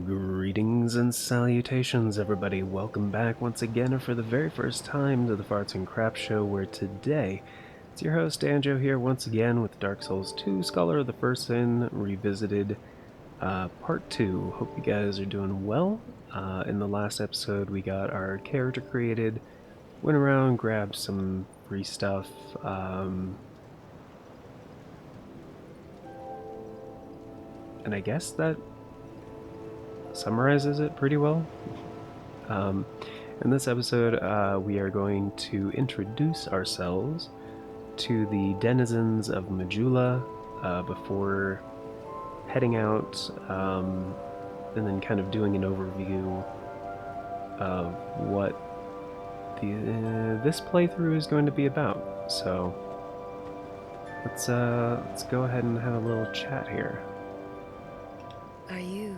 Greetings and salutations, everybody. Welcome back once again, or for the very first time, to the Farts and Crap Show, where today it's your host, Anjo, here once again with Dark Souls 2 Scholar of the First Sin Revisited Part 2. Hope you guys are doing well. In the last episode, we got our character created, went around, grabbed some free stuff, and I guess that summarizes it pretty well. In this episode, we are going to introduce ourselves to the denizens of Majula before heading out, and then kind of doing an overview of what this playthrough is going to be about. So let's go ahead and have a little chat here. Are you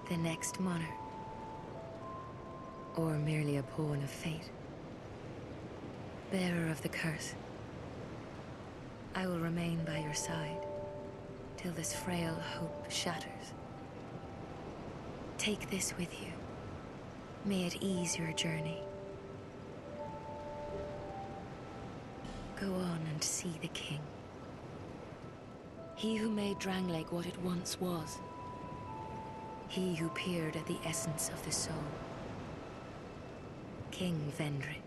the next monarch? Or merely a pawn of fate? Bearer of the curse, I will remain by your side till this frail hope shatters. Take this with you. May it ease your journey. Go on and see the king. He who made Drangleic what it once was. He who peered at the essence of the soul. King Vendrick.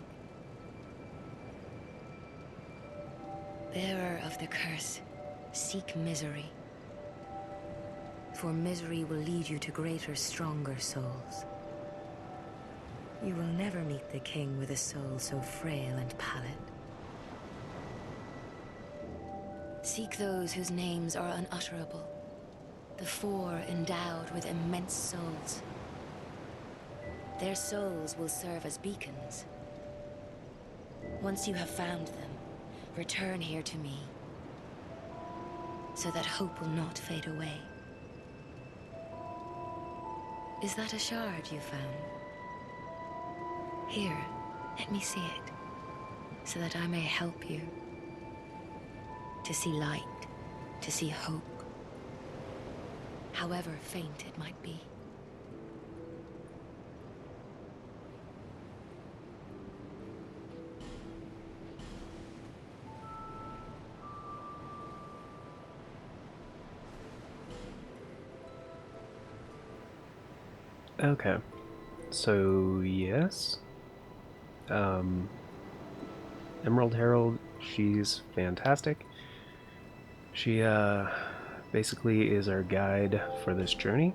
Bearer of the curse, seek misery. For misery will lead you to greater, stronger souls. You will never meet the king with a soul so frail and pallid. Seek those whose names are unutterable. The four endowed with immense souls. Their souls will serve as beacons. Once you have found them, return here to me, so that hope will not fade away. Is that a shard you found? Here, let me see it, so that I may help you. To see light, to see hope, however faint it might be. Okay, so yes, Emerald Herald, she's fantastic. She basically is our guide for this journey,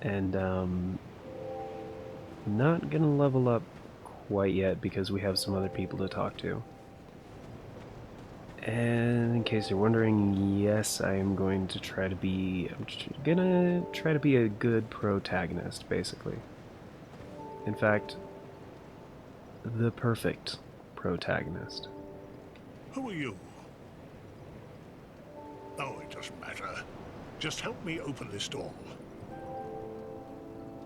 and not gonna level up quite yet because we have some other people to talk to. And in case you're wondering, yes, I am going to try to be... I'm gonna try to be a good protagonist, basically. In fact, the perfect protagonist. Who are you? Oh, it doesn't matter. Just help me open this door.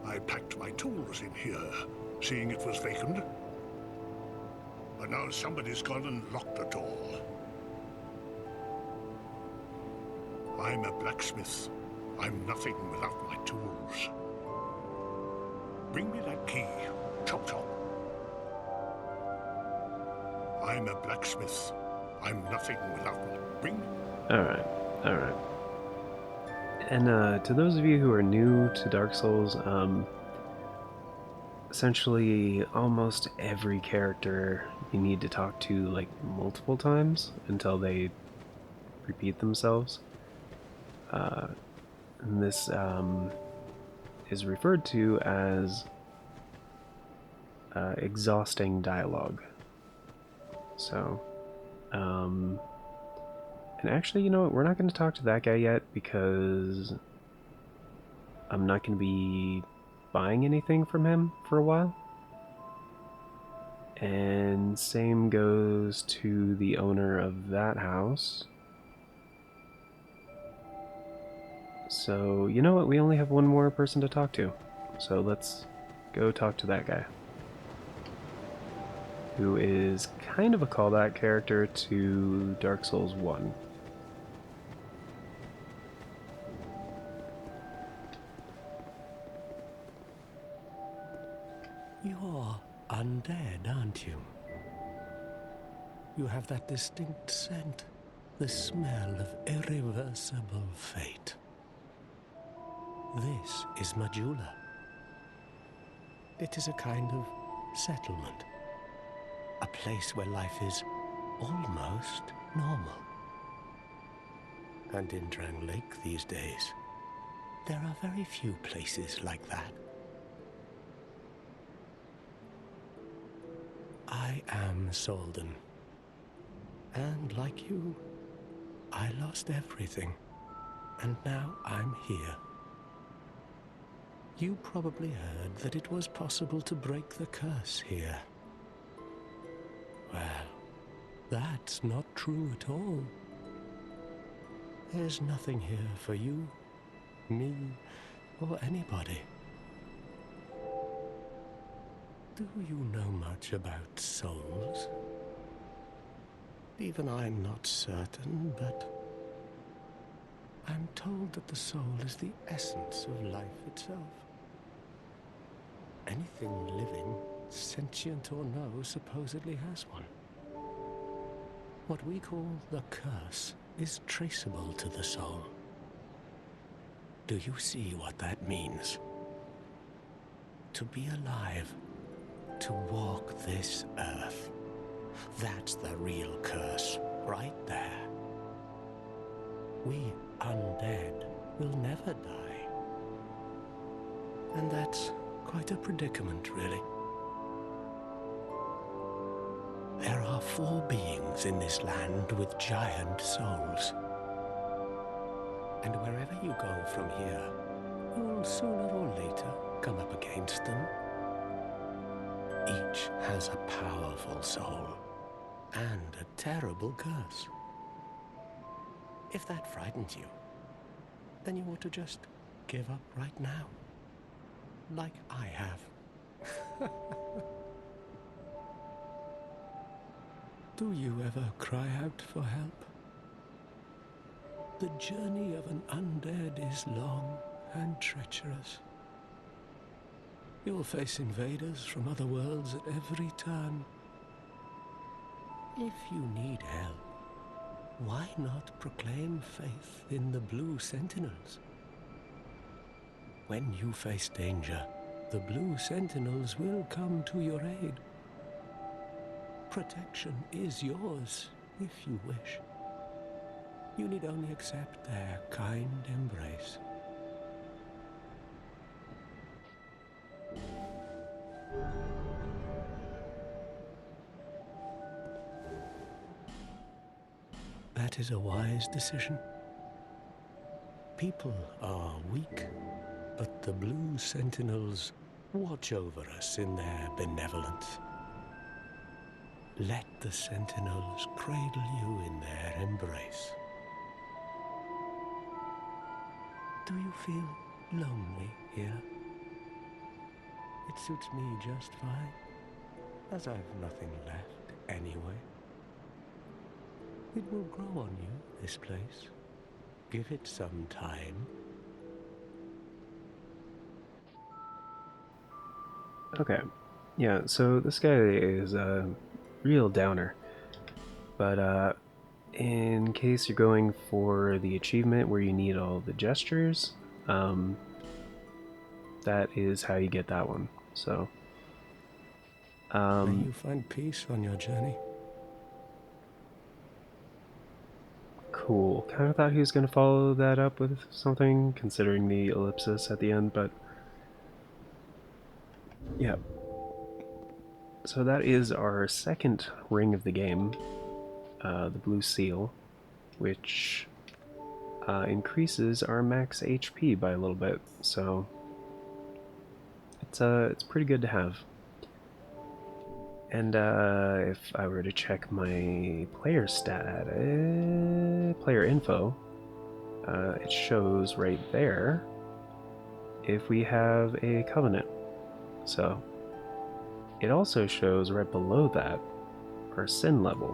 I packed my tools in here, seeing it was vacant. But now somebody's gone and locked the door. I'm a blacksmith. I'm nothing without my tools. Bring me that key. Chop chop. I'm a blacksmith. I'm nothing without my... Bring me... Alright. And to those of you who are new to Dark Souls, essentially almost every character you need to talk to like multiple times until they repeat themselves. And this is referred to as exhausting dialogue. So, and actually, you know what, we're not going to talk to that guy yet because I'm not going to be buying anything from him for a while. And same goes to the owner of that house. So, you know what, we only have one more person to talk to. So let's go talk to that guy, who is kind of a callback character to Dark Souls 1. undead, aren't you? You have that distinct scent, the smell of irreversible fate. This is Majula. It is a kind of settlement, a place where life is almost normal. And in Drang Lake these days, there are very few places like that. I am Solden, and like you, I lost everything, and now I'm here. You probably heard that it was possible to break the curse here. Well, that's not true at all. There's nothing here for you, me, or anybody. Do you know much about souls? Even I'm not certain, but I'm told that the soul is the essence of life itself. Anything living, sentient or no, supposedly has one. What we call the curse is traceable to the soul. Do you see what that means? To be alive, to walk this earth. That's the real curse, right there. We undead will never die. And that's quite a predicament, really. There are 4 beings in this land with giant souls. And wherever you go from here, you'll sooner or later come up against them. Each has a powerful soul and a terrible curse. If that frightens you, then you ought to just give up right now, like I have. Do you ever cry out for help? The journey of an undead is long and treacherous. You'll face invaders from other worlds at every turn. If you need help, why not proclaim faith in the Blue Sentinels? When you face danger, the Blue Sentinels will come to your aid. Protection is yours, if you wish. You need only accept their kind embrace. That is a wise decision. People are weak, but the Blue Sentinels watch over us in their benevolence. Let the Sentinels cradle you in their embrace. Do you feel lonely here? It suits me just fine, as I've nothing left anyway. It will grow on you, this place. Give it some time. Okay. Yeah, so this guy is a real downer. But in case you're going for the achievement where you need all the gestures, that is how you get that one. So may you find peace on your journey. Cool. Kind of thought he was going to follow that up with something, considering the ellipsis at the end, but yeah. So that is our second ring of the game, the blue seal, which increases our max HP by a little bit, so it's pretty good to have. And if I were to check my player player info, it shows right there if we have a covenant. So it also shows right below that our sin level,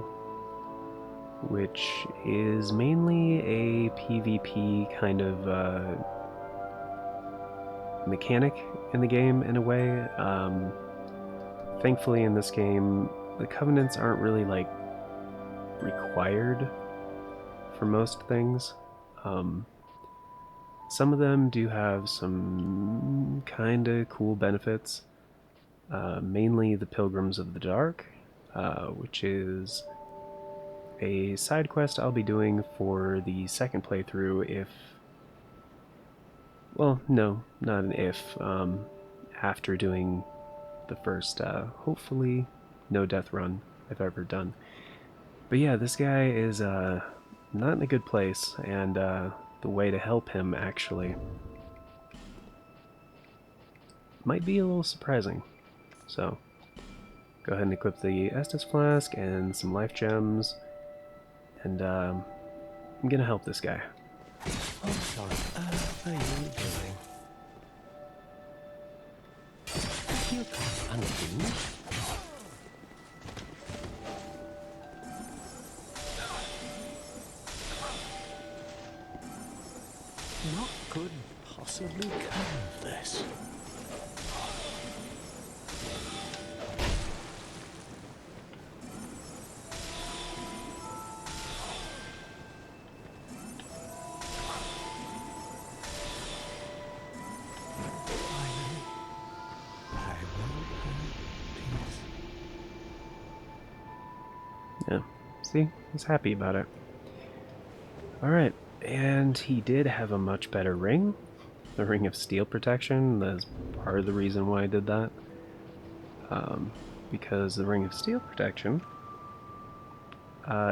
which is mainly a PvP kind of mechanic in the game in a way. thankfully in this game, the covenants aren't really, like, required for most things. Some of them do have some kind of cool benefits. Mainly the Pilgrims of the Dark, which is a side quest I'll be doing for the second playthrough if... Well, no, not an if. After doing the first, hopefully, no death run I've ever done. But yeah, this guy is not in a good place, and the way to help him, actually, might be a little surprising. So, go ahead and equip the Estus Flask and some life gems, and I'm gonna help this guy. What on earth are you doing? You can't undo. What could possibly come of this? Finally, I will have peace. Yeah, see? He's happy about it. Alright, and he did have a much better ring. The Ring of Steel Protection. That's part of the reason why I did that. Because the Ring of Steel Protection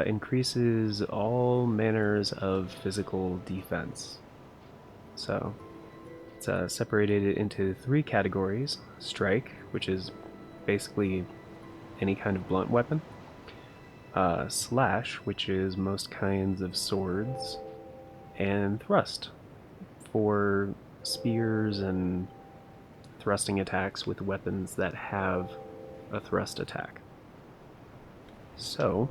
increases all manners of physical defense. So, it's separated into 3 categories. Strike, which is basically any kind of blunt weapon. Slash, which is most kinds of swords. And Thrust, for spears and thrusting attacks with weapons that have a thrust attack. So,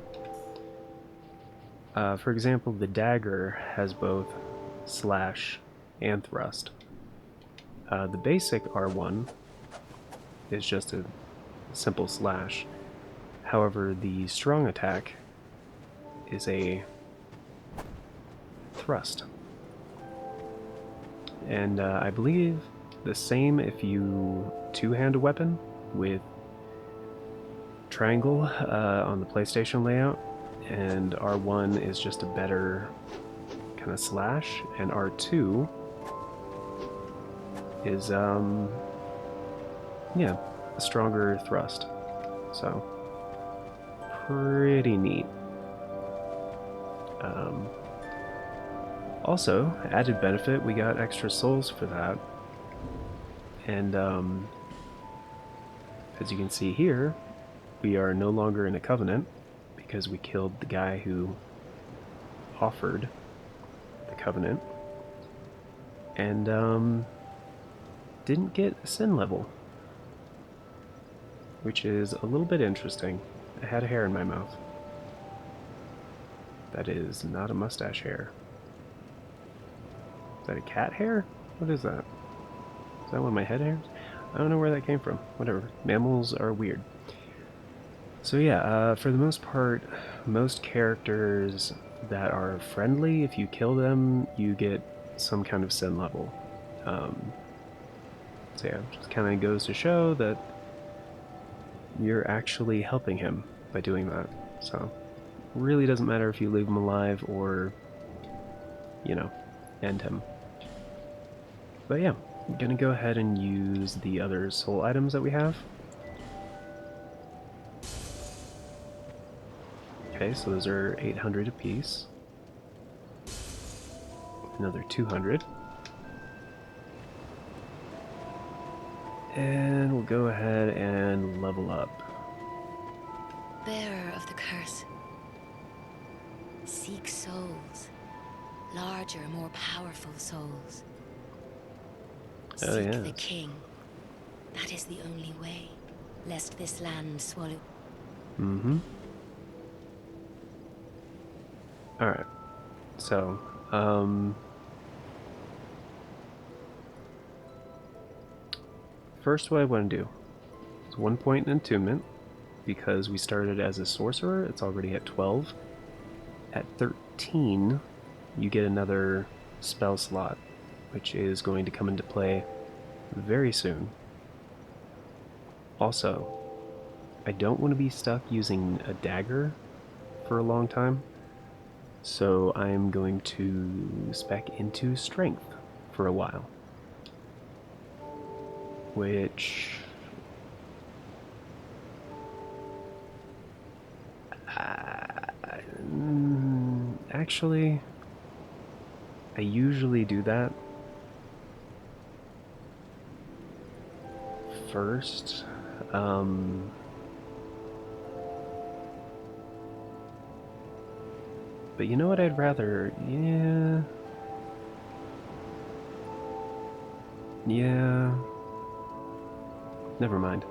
for example, the dagger has both slash and thrust. The basic R1 is just a simple slash. However, the strong attack is a thrust. And I believe the same if you two-hand a weapon with triangle on the PlayStation layout, and R1 is just a better kind of slash, and R2 is yeah, a stronger thrust. So pretty neat. Also, added benefit, we got extra souls for that. And as you can see here, we are no longer in a covenant because we killed the guy who offered the covenant. And didn't get a sin level, which is a little bit interesting. I had a hair in my mouth. That is not a mustache hair. Is that a cat hair? What is that? Is that one of my head hairs? I don't know where that came from. Whatever. Mammals are weird. So yeah, for the most part, most characters that are friendly, if you kill them, you get some kind of sin level. So yeah, just kind of goes to show that you're actually helping him by doing that. So really doesn't matter if you leave him alive or, you know, end him. But yeah, I'm gonna go ahead and use the other soul items that we have. Okay, so those are 800 apiece. Another 200. And we'll go ahead and level up. Bearer of the curse. Seek souls. Larger, more powerful souls. Oh, Seek yes. the king. That is the only way, lest this land swallow. Mm-hmm. Alright. So, first what I want to do It's 1 point in attunement. Because we started as a sorcerer, it's already at 12. At 13, you get another spell slot, which is going to come into play very soon. Also, I don't want to be stuck using a dagger for a long time, so I'm going to spec into strength for a while. Which... actually, I usually do that first. But you know what I'd rather... Yeah... Never mind.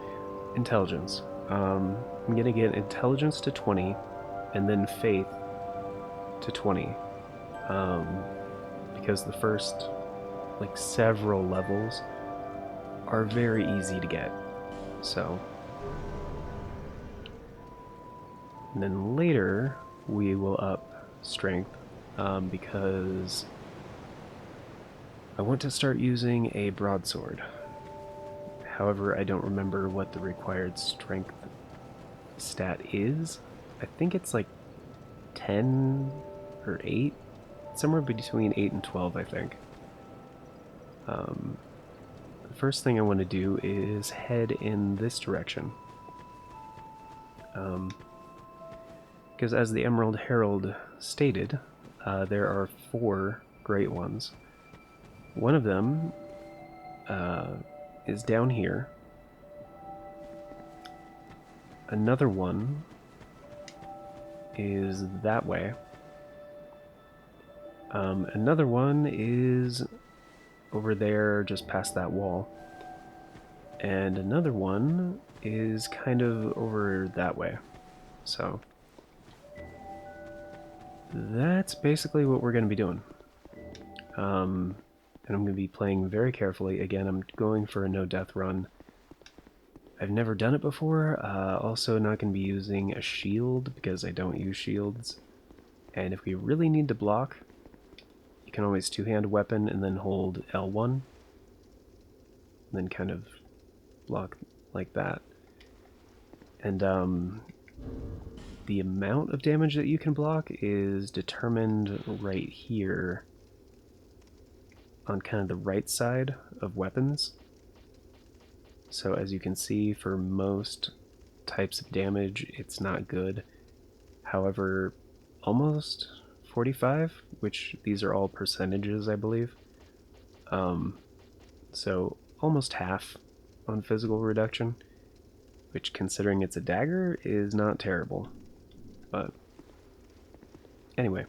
Intelligence. I'm gonna get intelligence to 20, and then faith to 20. Because the first, like, several levels are very easy to get. So. And then later, we will up strength, because I want to start using a broadsword. However, I don't remember what the required strength stat is. I think it's like 10 or 8. Somewhere between 8 and 12, I think. The first thing I want to do is head in this direction. Because as the Emerald Herald stated, there are 4 Great Ones. One of them is down here. Another one is that way. Another one is over there, just past that wall. And another one is kind of over that way. So that's basically what we're going to be doing. And I'm going to be playing very carefully. Again, I'm going for a no-death run. I've never done it before. Also not going to be using a shield because I don't use shields. And if we really need to block, you can always two-hand weapon and then hold L1. And then kind of block like that. And the amount of damage that you can block is determined right here on kind of the right side of weapons. So as you can see, for most types of damage, it's not good. However, almost 45, which these are all percentages, I believe. So almost half on physical reduction, which, considering it's a dagger, is not terrible. But anyway,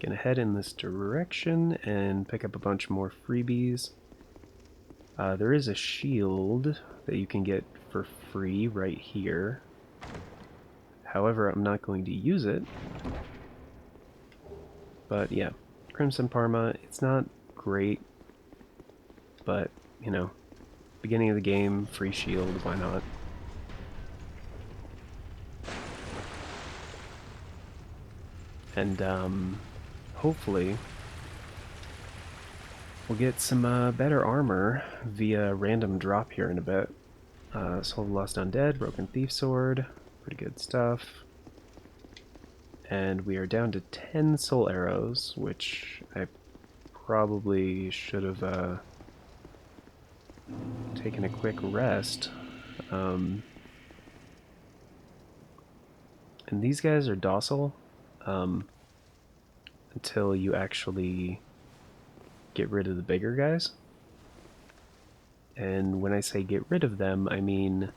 gonna head in this direction and pick up a bunch more freebies. There is a shield that you can get for free right here. However, I'm not going to use it. But yeah, Crimson Parma, it's not great, but, you know, beginning of the game, free shield, why not? And hopefully we'll get some better armor via random drop here in a bit. Soul of Lost Undead, Broken Thief Sword, pretty good stuff. And we are down to 10 soul arrows, which I probably should have taken a quick rest. And these guys are docile until you actually get rid of the bigger guys. And when I say get rid of them, I mean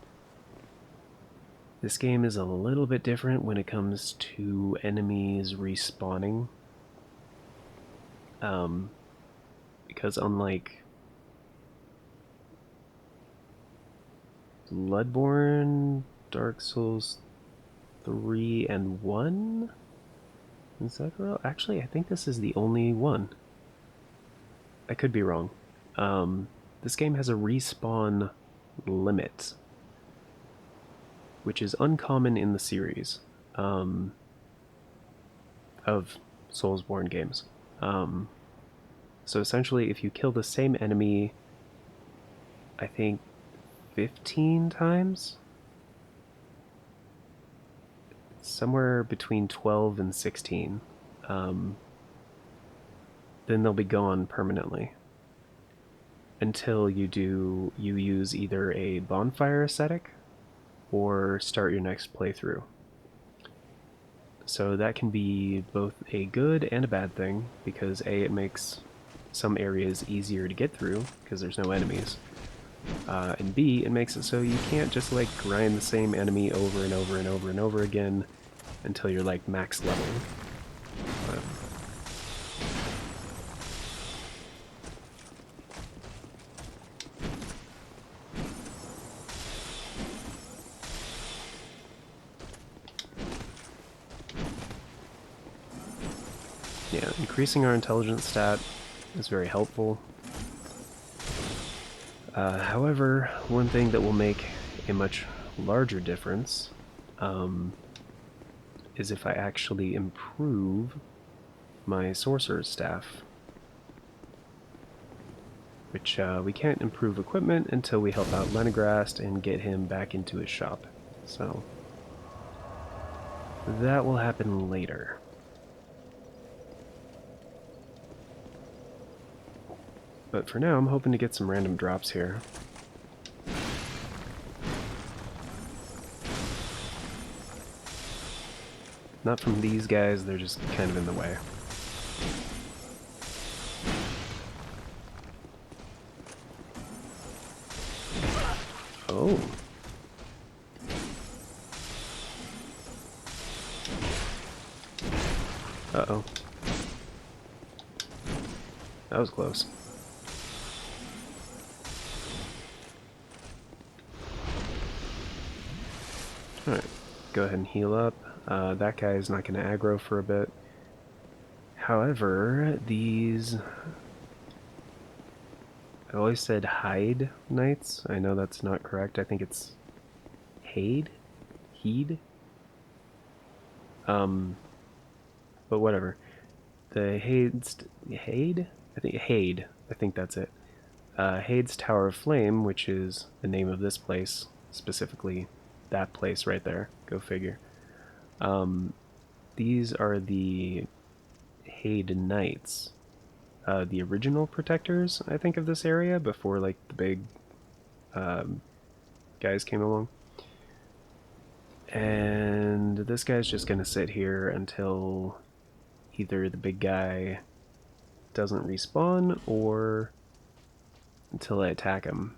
this game is a little bit different when it comes to enemies respawning. Because unlike Bloodborne, Dark Souls 3 and 1? In Sekiro? Actually, I think this is the only one. I could be wrong. This game has a respawn limit. which is uncommon in the series of Soulsborne games. So essentially, if you kill the same enemy, I think 15 times, somewhere between 12 and 16, then they'll be gone permanently until you use either a bonfire ascetic or start your next playthrough. So that can be both a good and a bad thing, because A, it makes some areas easier to get through because there's no enemies, and B, it makes it so you can't just like grind the same enemy over and over and over and over again until you're like max level. Yeah, increasing our intelligence stat is very helpful. However, one thing that will make a much larger difference is if I actually improve my sorcerer's staff, which we can't improve equipment until we help out Lenegrast and get him back into his shop. So that will happen later. But for now, I'm hoping to get some random drops here. Not from these guys, they're just kind of in the way. Oh. Uh-oh. That was close. Alright, go ahead and heal up. That guy is not going to aggro for a bit. However, these... I always said hide knights. I know that's not correct. I think it's Hade? Heed? But whatever. The Hade? I think Hade. I think that's it. Hade's Tower of Flame, which is the name of this place, specifically that place right there. Go figure. These are the Hade Knights. The original protectors, I think, of this area before like the big guys came along. And this guy's just gonna sit here until either the big guy doesn't respawn or until I attack him.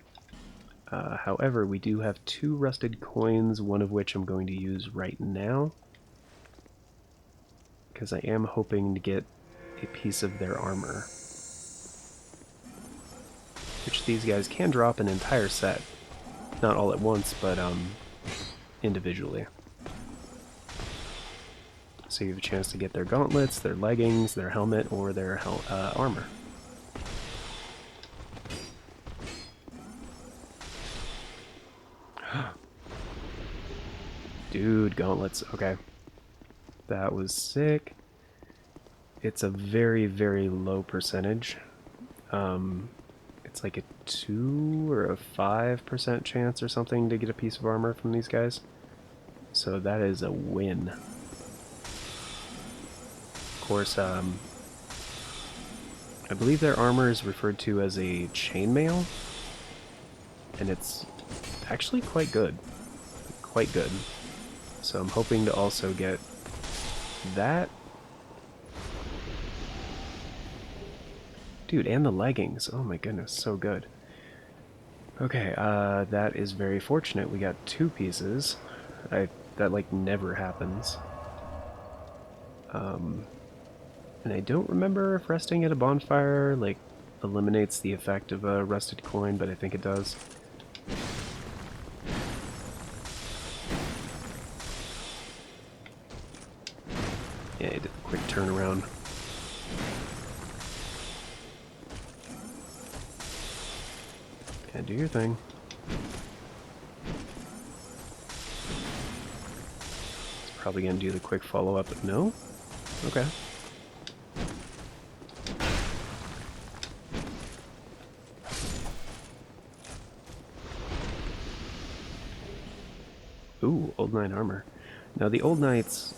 However, we do have 2 rusted coins, one of which I'm going to use right now, because I am hoping to get a piece of their armor, which these guys can drop an entire set. Not all at once, but individually. So you have a chance to get their gauntlets, their leggings, their helmet, or their armor. Dude, gauntlets. Okay. That was sick. It's a very, very low percentage. It's like a 2 or a 5% chance or something to get a piece of armor from these guys. So that is a win. Of course, I believe their armor is referred to as a chainmail, and it's actually quite good. Quite good. So I'm hoping to also get that. Dude, and the leggings. Oh my goodness, so good. Okay, that is very fortunate. We got 2 pieces. That like never happens. And I don't remember if resting at a bonfire like eliminates the effect of a rusted coin, but I think it does. Yeah, it did a quick turnaround. Yeah, do your thing. probably gonna do the quick follow-up. No? Okay. Ooh, Old Knight armor. Now the Old Knights,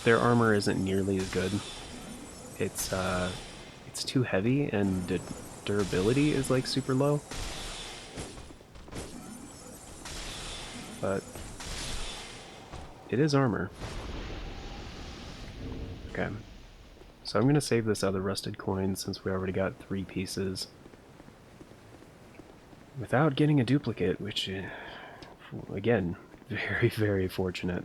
their armor isn't nearly as good. It's too heavy and the durability is like super low. But it is armor. Okay. So I'm going to save this other rusted coin since we already got 3 pieces. Without getting a duplicate, which, again, very, very fortunate.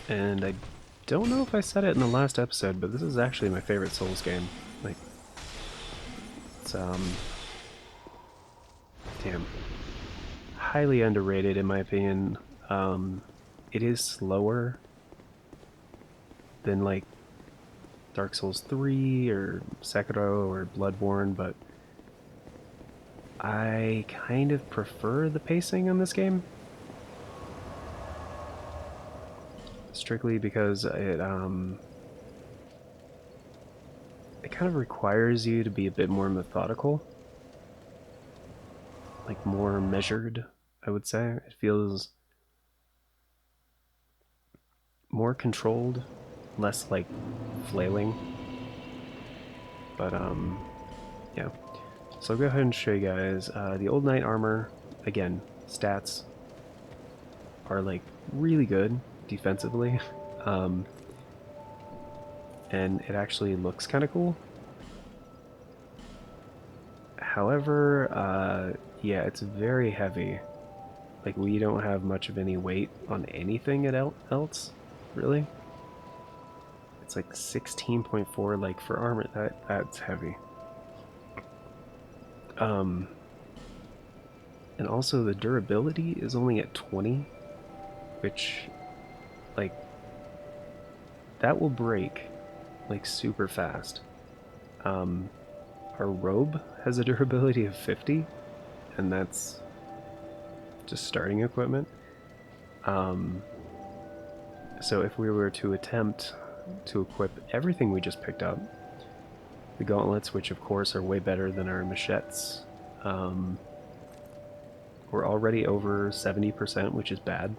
And I don't know if I said it in the last episode, but this is actually my favorite Souls game. Like, it's, damn. Highly underrated in my opinion. It is slower than, like, Dark Souls 3 or Sekiro or Bloodborne, but I kind of prefer the pacing in this game. Strictly because it kind of requires you to be a bit more methodical. Like more measured, I would say. It feels more controlled, less like flailing. But yeah. So I'll go ahead and show you guys the Old Knight armor. Again, stats are like really good defensively, and it actually looks kind of cool. However, yeah, it's very heavy. Like, we don't have much of any weight on anything else, really. It's like 16.4, like, for armor, that's heavy. And also the durability is only at 20, which, like, that will break, like, super fast. Our robe has a durability of 50, and that's just starting equipment. So if we were to attempt to equip everything we just picked up, the gauntlets, which of course are way better than our machetes, we're already over 70%, which is bad.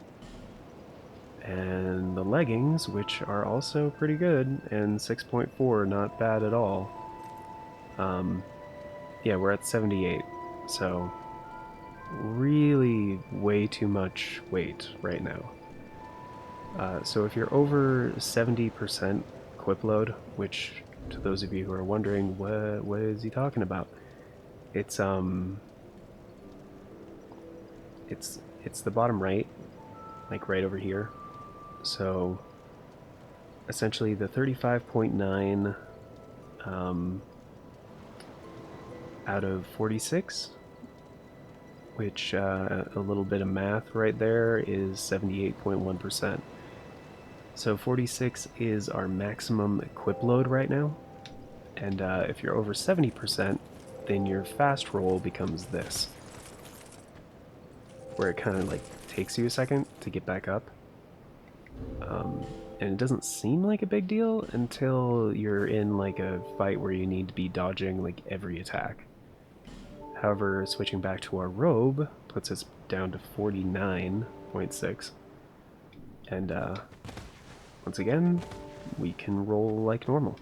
And the leggings, which are also pretty good, and 6.4, not bad at all. Yeah, we're at 78, so really way too much weight right now. So if you're over 70% equip load, which to those of you who are wondering, what is he talking about? It's the bottom right, like right over here. So essentially the 35.9 out of 46, which a little bit of math right there is 78.1%. So 46 is our maximum equip load right now, and if you're over 70%, then your fast roll becomes this, where it kind of like takes you a second to get back up. And it doesn't seem like a big deal until you're in like a fight where you need to be dodging like every attack. However, switching back to our robe puts us down to 49.6. And once again, we can roll like normal.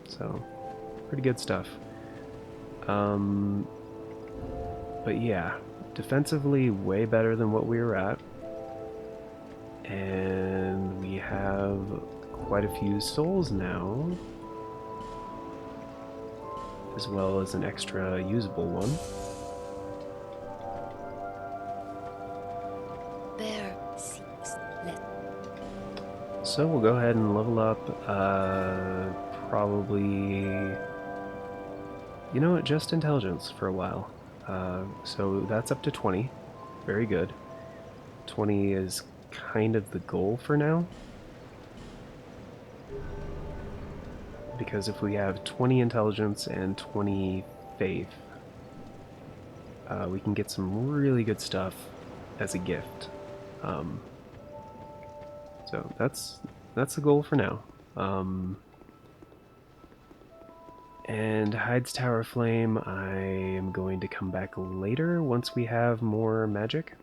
So, pretty good stuff. But yeah, defensively way better than what we were at. And we have quite a few souls now, as well as an extra usable one. Bear seeks let. So we'll go ahead and level up, probably, you know what, just intelligence for a while. So that's up to 20, very good. 20 is kind of the goal for now. because if we have 20 intelligence and 20 faith, we can get some really good stuff as a gift. So that's the goal for now. And Hyde's Tower Flame, I am going to come back later once we have more magic.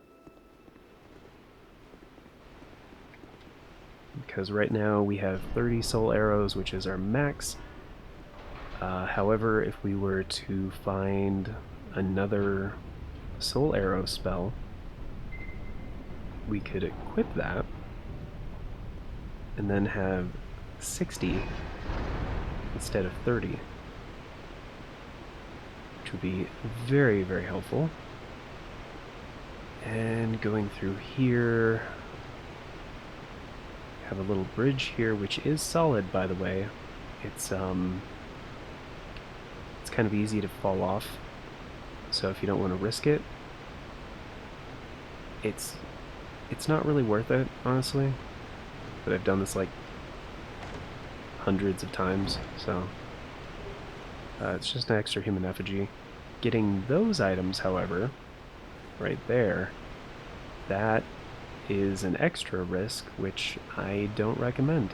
Because right now we have 30 soul arrows, which is our max. However, if we were to find another soul arrow spell, we could equip that and then have 60 instead of 30, which would be very, very helpful. And going through here, have a little bridge here, which is solid, by the way. It's kind of easy to fall off, so if you don't want to risk it, it's not really worth it, honestly. But I've done this like hundreds of times, so it's just an extra human effigy. Getting those items, however, right there, that is an extra risk, which I don't recommend.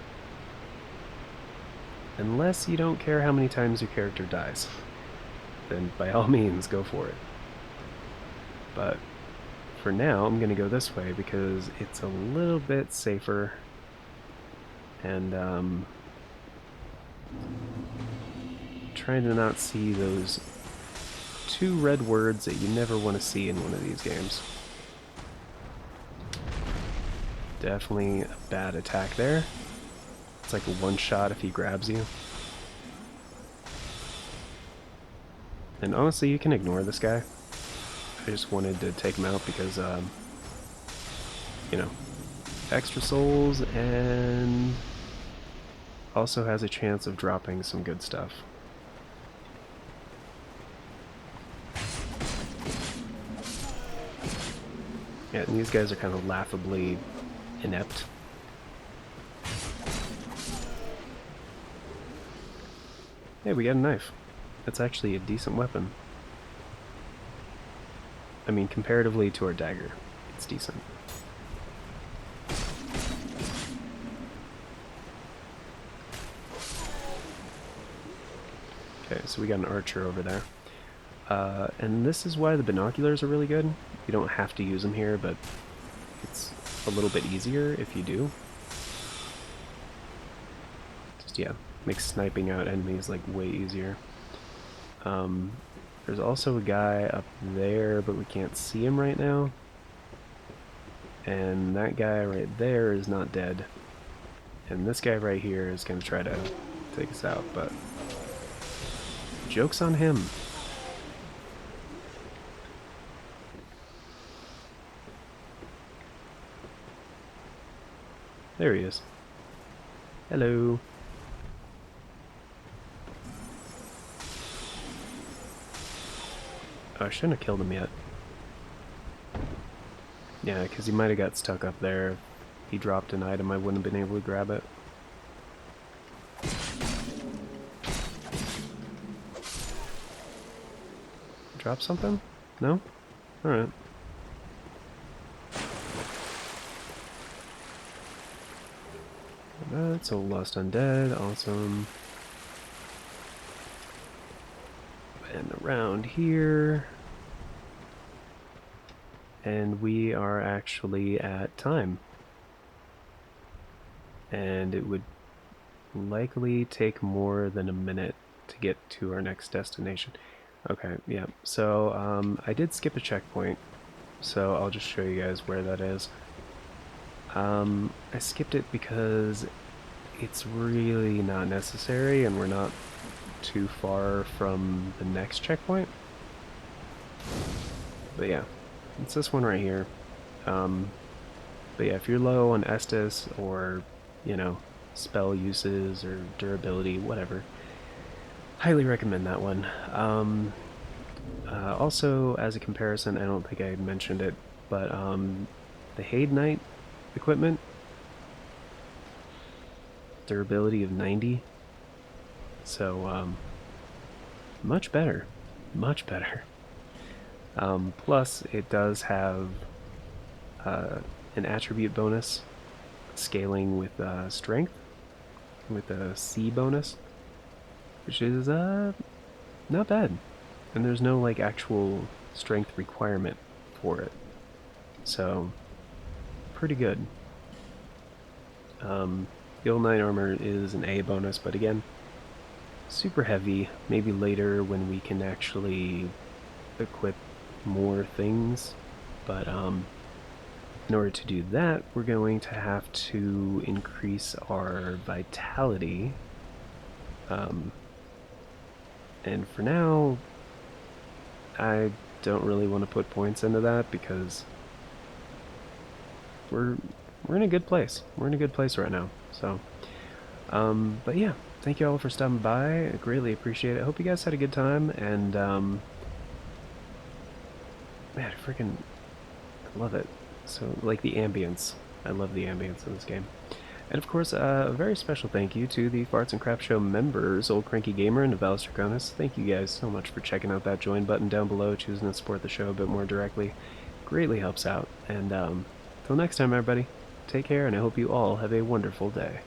Unless you don't care how many times your character dies, then by all means go for it. But for now, I'm going to go this way because it's a little bit safer, and trying to not see those 2 red words that you never want to see in one of these games. Definitely a bad attack there. It's like a one-shot if he grabs you. And honestly, you can ignore this guy. I just wanted to take him out because, you know, extra souls, and also has a chance of dropping some good stuff. Yeah, and these guys are kind of laughably inept. Hey, we got a knife. That's actually a decent weapon. I mean, comparatively to our dagger, it's decent. Okay, so we got an archer over there. And this is why the binoculars are really good. You don't have to use them here, but it's a little bit easier if you do. Just, yeah, makes sniping out enemies like way easier. There's also a guy up there, but we can't see him right now. And that guy right there is not dead. And this guy right here is going to try to take us out, but joke's on him. There he is. Hello. Oh, I shouldn't have killed him yet. Yeah, because he might have got stuck up there. If he dropped an item, I wouldn't have been able to grab it. Drop something? No? Alright. That's a Lost Undead, awesome. And around here. And we are actually at time. And it would likely take more than a minute to get to our next destination. Okay, yeah, so I did skip a checkpoint, so I'll just show you guys where that is. I skipped it because it's really not necessary and we're not too far from the next checkpoint. But yeah, it's this one right here. But yeah, if you're low on Estus or, you know, spell uses or durability, whatever, highly recommend that one. Also, as a comparison, I don't think I mentioned it, but the Jade Knight equipment, durability of 90. So, much better. Much better. Plus, it does have an attribute bonus, scaling with strength, with a C bonus, which is not bad. And there's no like actual strength requirement for it, so pretty good. Ill 9 armor is an A bonus, but again, super heavy. Maybe later when we can actually equip more things, but in order to do that, we're going to have to increase our vitality. And for now, I don't really want to put points into that because we're in a good place. We're in a good place right now. So, but yeah, thank you all for stopping by. I greatly appreciate it. I hope you guys had a good time, and man, I freaking love it. So, like the ambience. I love the ambience in this game. And of course, a very special thank you to the Farts and Crap Show members, Old Cranky Gamer and Novalis Draconis. Thank you guys so much for checking out that join button down below, choosing to support the show a bit more directly. Greatly helps out. And until next time, everybody, take care, and I hope you all have a wonderful day.